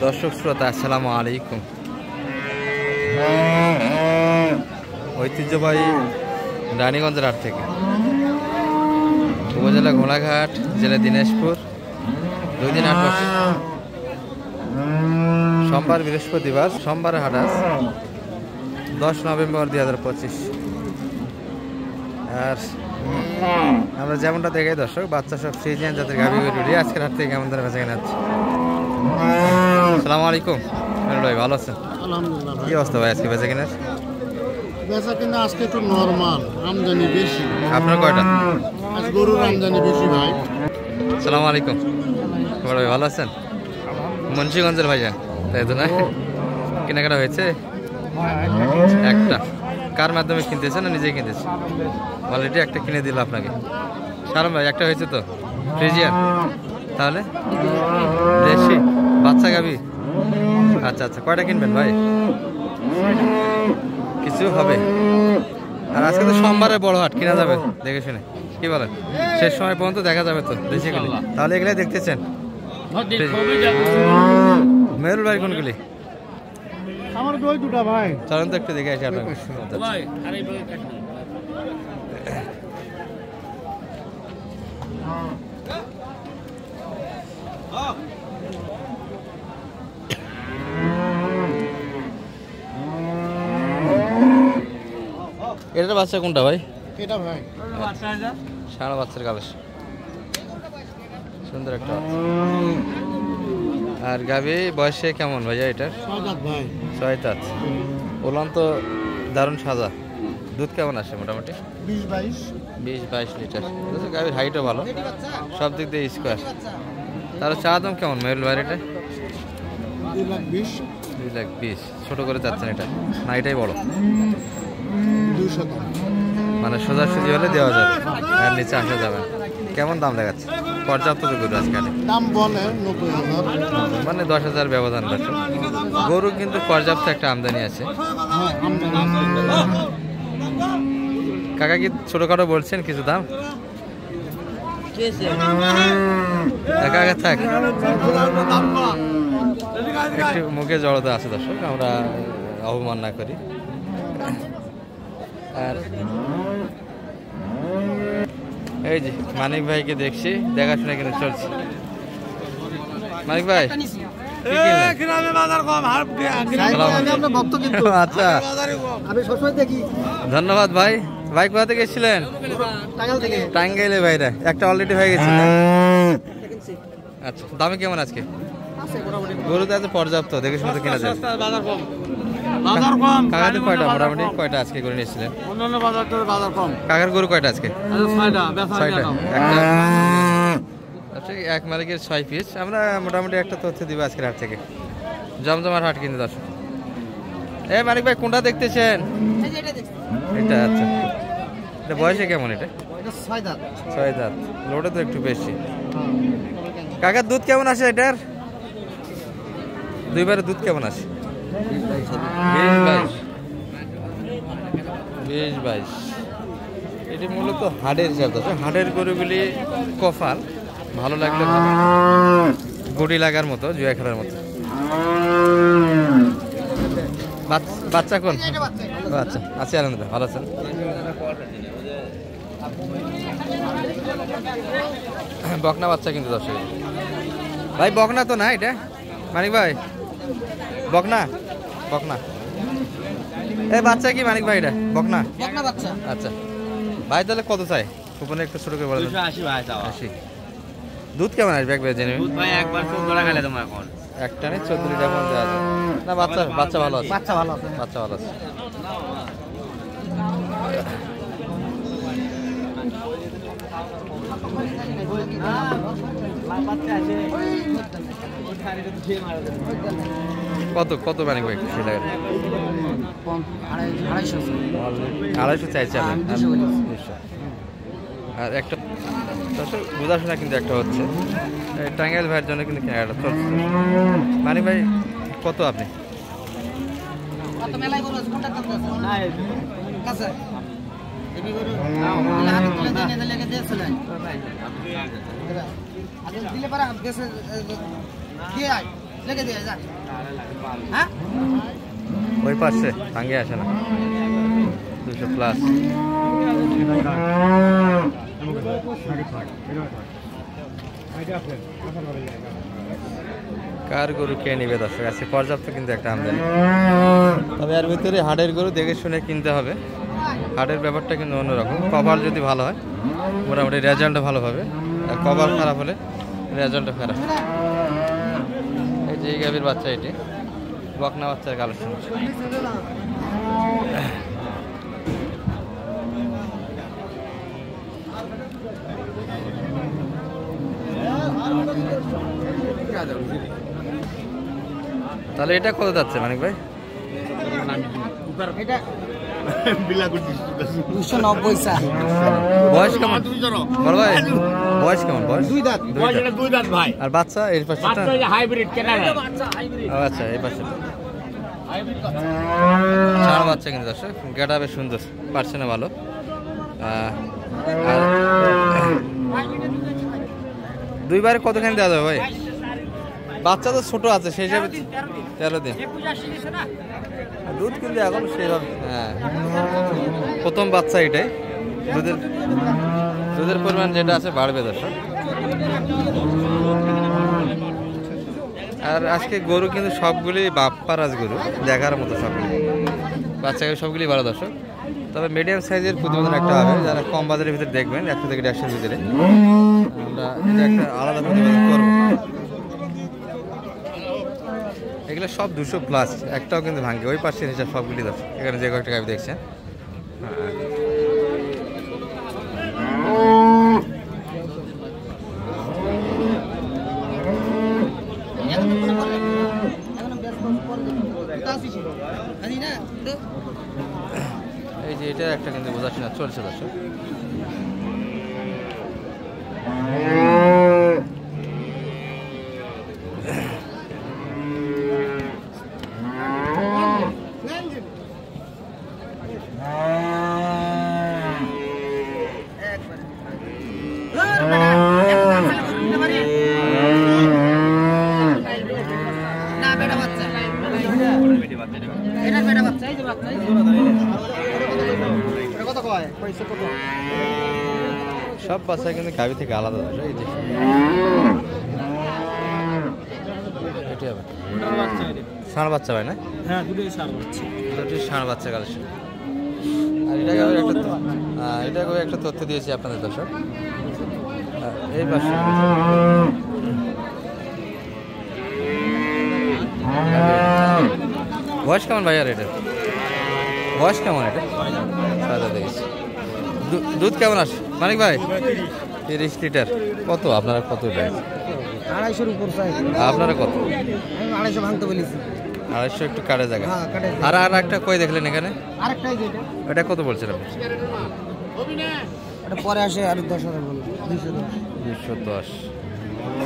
দর্শক শ্রোতা আসসালামু আলাইকুম। ঐতিহ্যবাহী রানীগঞ্জের হাট থেকে, উপজেলা ঘোড়াঘাট, জেলা দিনাজপুর। 2 দিন হাট বসে, সোমবার বৃহস্পতিবার। সোমবারে হাট আছে 10 নভেম্বর 2025। আর আমরা যেমনটা দেখাই দর্শক, বাচ্চা সব ফ্রিজিয়ান জাতের গাভী গরু আজকের হাট থেকে কেমন ধরে বেচা কেনা হচ্ছে। আসসালামু আলাইকুম ভাই, ভালো আছেন? আলহামদুলিল্লাহ। কি অবস্থা ভাই আজকে বেচা কেনার? বেচা কিনা আজকে একটু নরমাল, আমদানি বেশি। আপনার কয়টা? আজ গরুর আমদানি বেশি ভাই। আসসালামু আলাইকুম ভাই, ভালো আছেন? মুন্সিগঞ্জের ভাইজান, তাই তো না? কেনাকাটা হয়েছে একটা? কার মাধ্যমে কিনতেছে না নিজেই কিনতেছে? অলরেডি একটা কিনে দিল আপনাকে। সালাম ভাই, একটা হয়েছে তো ফ্রিজিয়ান? তাহলে দেশি বাচ্চা গাবি? আচ্ছা আচ্ছা, কয়টা কিনবেন ভাই? কিছু হবে। আর আজকে তো সোমবারে বড় হাট, কিনা যাবে দেখে শুনে, কি বলেন? শেষ সময় পর্যন্ত দেখা যাবে তো দেশি গুলি। তাহলে এগুলাই দেখতেছেন? মেরুল ভাই কোনগুলি? আমার দই দুটা ভাই। চলেন তো একটু দেখে আসি আপনাকে। এটার বাচ্চা কোনটা ভাই? এটা ভাই সারা বাচ্চার কালার, সুন্দর একটা। আর গাভী বয়সে কেমন ভাইয়া এটার? 6 দাঁত। বললাম তো দারুণ সাজা। দুধ কেমন আসে মোটামুটি? 20-22 লিটার। গাভীর হাইটও ভালো, সব দিক দিয়ে স্কোয়ার। তাহলে চা দাম কেমন মেরুল ভাই এটা? 2,20,000। ছোট করে যাচ্ছেন এটা না? এটাই বড়, 200 মানে সোজাসুজি হলে দেওয়া যাবে, আর নিচে আসা যাবে। কেমন দাম দেখাচ্ছে? পর্যাপ্ত তো গরু আজকে দাম বলে 90,000, মানে 10,000 ব্যবধান। গরু কিন্তু পর্যাপ্ত একটা আমদানি আছে। কাকা কি ছোটখাটো বলছেন কিছু দাম? কাকা থাক, একটু মুখে জড়তা আছে দর্শক, আমরা অপমান না করি। আর এই যে মানিক ভাইকে দেখছি, দেখাশোনা কিন্তু চলছে। মানিক ভাই আচ্ছা, ধন্যবাদ ভাই। ভাই কোথা থেকে এসেছিলেন? টাঙ্গাইলে ভাইরা একটা অলরেডি হয়ে গেছে। আচ্ছা, দামে কেমন আজকে? গরুতে আছে পর্যাপ্ত, দেখে শুনে কিনা যায়। কাকাদের কয়টা মোটামুটি কয়টা আজকে করে নিয়েছিলেন? কাকার গরু কয়টা আজকে? 6টা। এক মালিকের 6 পিস। আমরা মোটামুটি একটা তথ্য দিব আজকের হাট থেকে, জমজমার হাট কিন্তু দর্শক। মালিক ভাই কোনটা দেখতেছেন? এটা। আচ্ছা, এটা বয়সে কেমন? এটা 6 দাঁত। লোডে তো একটু বেশি। কাকার দুধ কেমন আসে এটার? 2বারে দুধ কেমন আসে? 20-22। এটি মূলত হাটের জাত। হাটের গরুগুলি কফাল ভালো লাগলে ভালো, গুটি লাগার মতো, জুয়া খেলার মতো। বাচ্চা কোন? আচ্ছা, আছি আলহামদুলিল্লাহ, ভালো আছেন? বকনা বাচ্চা কিন্তু দর্শক ভাই, বকনা তো না এটা মানিক ভাই? বকনা বাচ্চা কি মানিক ভাই? এটা বকনা বাচ্চা। আচ্ছা ভাই, তাহলে কত চাই কুপনে একটু ছোট করে বলেন। 280। দুধ কেমন আসবে একবার জেনে? একটা নেই 14 লিটার দেওয়া যায় না? বাচ্চা ভালো আছে। বাচ্চা ভালো আছে। কত মানিক ভাই? 250 চাইছে আমি। আর একটা বোঝাশোনা কিন্তু একটা হচ্ছে টাঙ্গাইল ভাইয়ের জন্য কিন্তু কেনাকাটা চলছে। মানিক ভাই কত আপনি? ওই পাশে ভাঙ্গে আসে না 200 প্লাস। কার গরু কে নিবে দর্শক, আছে পর্যাপ্ত কিন্তু একটা আমদানি। তবে এর ভিতরে হাটের গরু দেখে শুনে কিনতে হবে। হাটের ব্যাপারটা কিন্তু অন্যরকম। কভার যদি ভালো হয় মোটামুটি রেজাল্টও ভালো হবে, আর কভার খারাপ হলে রেজাল্টও খারাপ। এই যে এই গাভীর বাচ্চা, এটি বকনা বাচ্চার কালেকশন। তাহলে এটা কত যাচ্ছে মানিক ভাই? বয়স কেমন বল ভাই? বয়স কেমন? বয়স দুই দাঁত ভাই। আর বাচ্চা এর পাশে? আচ্ছা এই পাশে চার বাচ্চা কিন্তু দর্শক। গেটা বেশ সুন্দর, পারছে না ভালো। দুইবারে কতখানি দেওয়া যাবে ভাই? বাচ্চা তো ছোট আছে সেই হিসাবে 13 দিন দুধ কিন্তু এখন সেইভাবে। হ্যাঁ প্রথম বাচ্চা এটাই, দুধের পরিমাণ যেটা আছে বাড়বে দর্শক। আর আজকে গরু কিন্তু সবগুলি বাপ্পারাজ গরু, দেখার মতো সবগুলি বাচ্চা সবগুলি ভালো দর্শক। তবে মিডিয়াম সাইজের প্রতিবেদন একটা হবে, যারা কম বাজারের ভিতরে দেখবেন 100 থেকে 150 ভিতরে, আমরা এটা একটা আলাদা প্রতিবেদন করবো। এগুলো সব 200 প্লাস, একটাও কিন্তু ভাঙে। ওই পাশের হিসাব সবগুলি দর্শক, এখানে যে কয়েকটা গাভী দেখছেন। এই যে এটা একটা কিন্তু বোঝাশোনা চলছে দর্শক। সব বাচ্চা কিন্তু গাভী থেকে আলাদা। এই যে এটি হবে ষাঁড় বাচ্চা হয় না? হ্যাঁ দুটোই ষাঁড় বাচ্চা কালেকশন। আর এটাকে একটা তথ্য দিয়েছি আপনাদের দর্শক। এই পাশে বয়স কেমন ভাই? আর এটা বয়স কেমন? এটা সাদা দেখেছি। দুধ কেমন আসে মানিক ভাই? 30 লিটার। কত আপনারা? কত? 250-র উপর চাই। আপনারা কত? 250 ভাঙতে বলেছি। 250 একটু কাটে জায়গা। আর একটা কই দেখলেন এখানে? আরেকটাই যেটা। এটা কত বলছেন আপনি? এটা পরে আসে আর 10,000 বলবো। 210।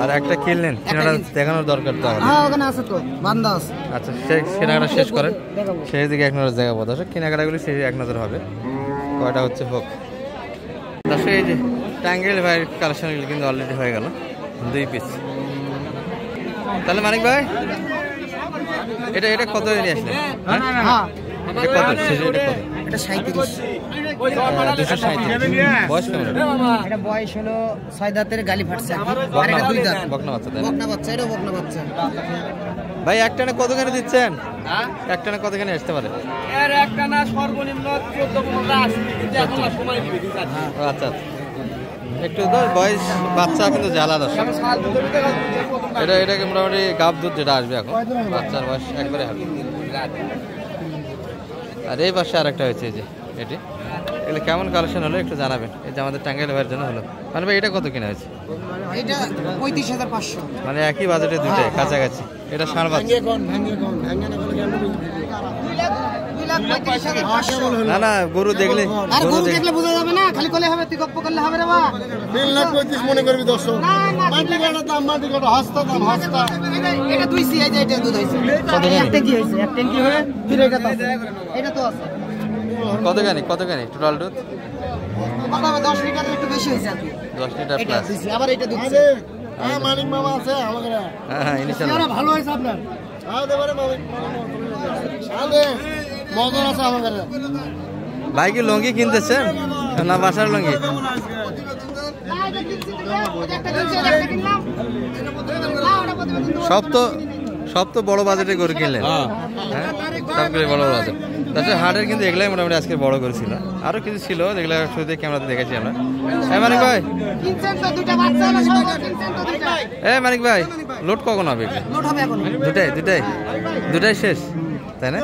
আর একটা কিনলেন, কেনাটা দেখানোর দরকার তো আমাদের। হ্যাঁ ওখানে আছে তো, বান্দা আছে। আচ্ছা সেই কেনাকাটা শেষ করেন, সেই দিকে এক নজর জায়গা দর্শক। কেনাকাটাগুলি সেই এক নজর হবে, কয়টা হচ্ছে হোক দর্শক। এই যে টাঙ্গেল ভাইয়ের কালেকশনগুলি কিন্তু অলরেডি হয়ে গেল 2 পিস। তাহলে মানিক ভাই এটা কত নিয়ে আসলেন? হ্যাঁ এটা কত? এটা কত? এটা 37। 237। বয়স কেমন? এটা বয়স হলো 6 দাঁতের, গালি ফাটছে। আর এটা 2 দাঁত বকনা বাচ্চা। বকনা বাচ্চা, এটাও বকনা বাচ্চা। ভাই একটানে কতখানি দিচ্ছেন? একটানে কতখানি আসতে পারে? এর একটা না সর্বনিম্ন 14-15 আসে, কিন্তু এখন সময় দিবে। আচ্ছা আচ্ছা, একটু তো বয়স বাচ্চা কিন্তু জ্বালা দর্শক। এটাকে মোটামুটি গাব দুধ যেটা আসবে এখন, বাচ্চার বয়স একবারে হবে। আর এই পাশে আর একটা হয়েছে, এই যে এটি। এগুলো কেমন কালেকশন হলো একটু জানাবেন। এই যে আমাদের টাঙ্গাইল ভাইয়ের জন্য হলো। মানে ভাই এটা কত কিনা হয়েছে? এটা 35,500। মানে একই বাজেটে দুটোই কাছাকাছি। এটা ষাঁড় বাচ্চা। না না, গরু দেখলে বোঝা যাবে না, খালি করলে হবে, তুই গপ্প করলে হবে রে বা। 3,35,000 মনে করবি দর্শক। মাটি কাটার দাম, মাটি কাটা হস্তা দাম, হস্তা। এটা 2 সি, এই যে এটা দুধ হইছে। একটা কি হইছে? একটা কি হয়ে ফির এটা তো আছে। এটা তো আছে। কতখানি টোটাল দুধ? কত হবে? 10 লিটার একটু বেশি হইছে আর কি। 10 লিটার এটা প্লাস। দিছি, আবার এটা দুধ। হ্যাঁ মানিক মামা আছে আমাদের। হ্যাঁ ইনশাআল্লাহ ভালো হয়েছে আপনার। আরে বারে মানিক আরে মজা আছে আমাদের। ভাই কি লুঙ্গি কিনতেছেন না বাসার লুঙ্গি? সব তো বড় বাজেটে গরু কিনলেন। হ্যাঁ সবগুলো বড় বড় বাজেট। তাছাড়া হাটের কিন্তু এগুলাই মোটামুটি আজকে বড় গরু ছিল, আরো কিছু ছিল যেগুলো শুরুতে ক্যামেরাতে দেখেছি আমরা। মানিক ভাই, মানিক ভাই লোড কখন হবে? দুটাই শেষ তাই না?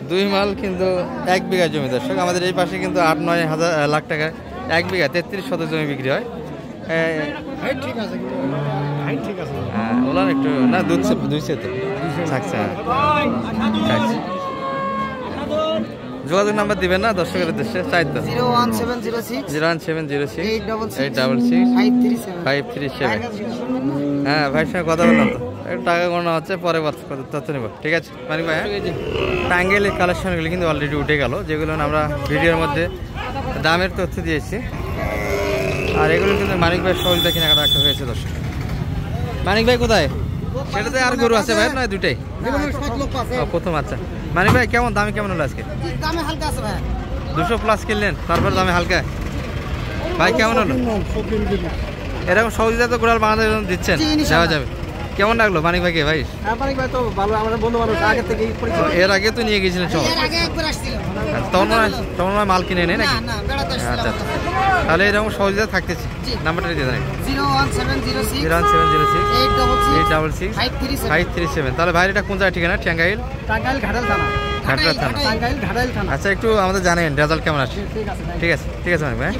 2 মাল কিন্তু 1 বিঘা জমি দর্শক। আমাদের এই পাশে কিন্তু 8-9 লাখ টাকা 1 বিঘা 33 শতক জমি বিক্রি হয়। ওলার একটু না দুধছে তো থাকছে। যোগাযোগ নাম্বার দিবেন না দর্শকের উদ্দেশ্যে? চাই তো 01706 866 537। হ্যাঁ ভাইয়ের সঙ্গে কথা বললাম তো, একটু টাকা গণনা হচ্ছে, পরে তথ্য নেব। ঠিক আছে মানিক ভাই। টাঙ্গেলের কালেকশনগুলি কিন্তু অলরেডি উঠে গেল, যেগুলো আমরা ভিডিওর মধ্যে দামের তথ্য দিয়েছি। আর এগুলো কিন্তু মানিক ভাইয়ের সহযোগিতা কেনাকাটা একটা হয়েছে দর্শক। মানিক ভাই কোথায়? সেটাতে আর গরু আছে ভাই? নয় দুটাই প্রথম। আচ্ছা মানিক ভাই কেমন দামে কেমন হলো আজকে? 200+ কিনলেন, তারপর দামে হালকা। ভাই কেমন হলো? এরকম সহযোগিতা তো গোড়াল বাংলাদেশ দিচ্ছেন, দেওয়া যাবে। কেমন লাগলো মানিক ভাইকে? ভাই মানিক ভাই তো ভালো, আমাদের বন্ধু মানুষ আগে থেকে। এর আগে তো নিয়ে গেছিলেন সব, তখন মাল কিনে নেই নাকি? আচ্ছা তাহলে এরকম সহযোগিতা থাকতেছে। নাম্বারটা দিয়ে দেন 01706 866 537। তাহলে ভাই এটা কোন জায়গায় ঠিকানা? টাঙ্গাইল ঘাটাল থানা। আচ্ছা একটু আমাদের জানেন রেজাল্ট কেমন আসছে? ঠিক আছে মানিক ভাই।